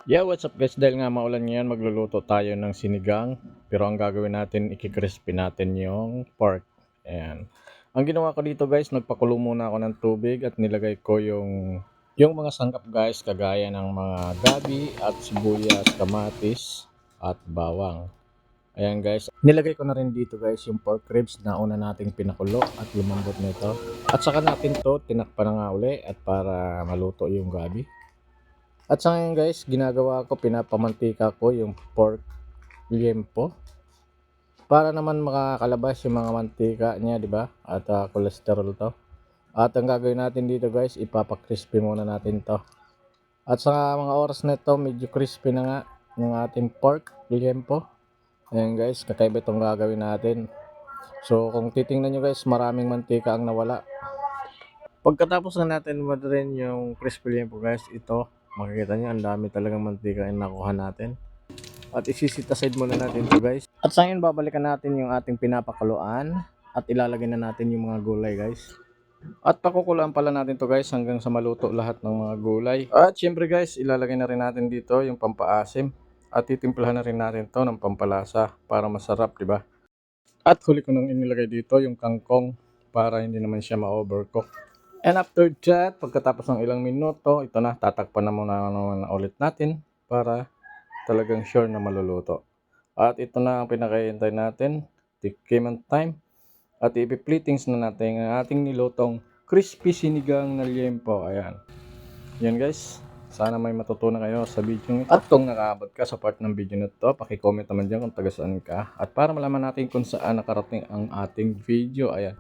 Yeah, what's up guys? Dahil nga maulan ngayon, magluluto tayo ng sinigang. Pero ang gagawin natin, ikikrispy natin yung pork. Ayan. Ang ginawa ko dito guys, nagpakulo muna ako ng tubig at nilagay ko yung mga sangkap guys, kagaya ng mga gabi at sibuyas, kamatis at bawang. Ayan guys, nilagay ko na rin dito guys yung pork ribs na una nating pinakulo at lumambot nito. At saka natin to tinakpan na nga uli at para maluto yung gabi. At sa ngayon guys, ginagawa ko, pinapamantika ko yung pork liempo para naman makakalabas yung mga mantika niya, di ba? At cholesterol to. At ang gagawin natin dito guys, ipapa-crispy muna natin to. At sa mga oras na ito, medyo crispy na nga yung ating pork liempo. Ayan guys, kakaiba itong gagawin natin. So kung titingnan nyo guys, maraming mantika ang nawala. Pagkatapos na natin rin yung crispy liempo guys, ito makikita nyo, ang dami talagang mantika yung nakuha natin. At isisit aside muna natin to guys. At sa ngayon, babalikan natin yung ating pinapakuluan. At ilalagay na natin yung mga gulay guys. At pakukuluan pala natin to guys hanggang sa maluto lahat ng mga gulay. At syempre guys, ilalagay na rin natin dito yung pampaasim. At titimplahan na rin natin to ng pampalasa para masarap, di ba? At huli ko nang inilagay dito yung kangkong para hindi naman siya ma-overcook. And after that, pagkatapos ng ilang minuto, ito na, tatakpan na muna naman ulit natin para talagang sure na maluluto. At ito na ang pinakahihintay natin, tikiman time. At ipi-platings na natin ang ating nilutong crispy sinigang na liempo. Ayan. Yan guys. Sana may matutunan kayo sa video ito. At kung nakaabot ka sa part ng video na ito, paki-comment naman dyan kung taga saan ka. At para malaman natin kung saan nakarating ang ating video. Ayan.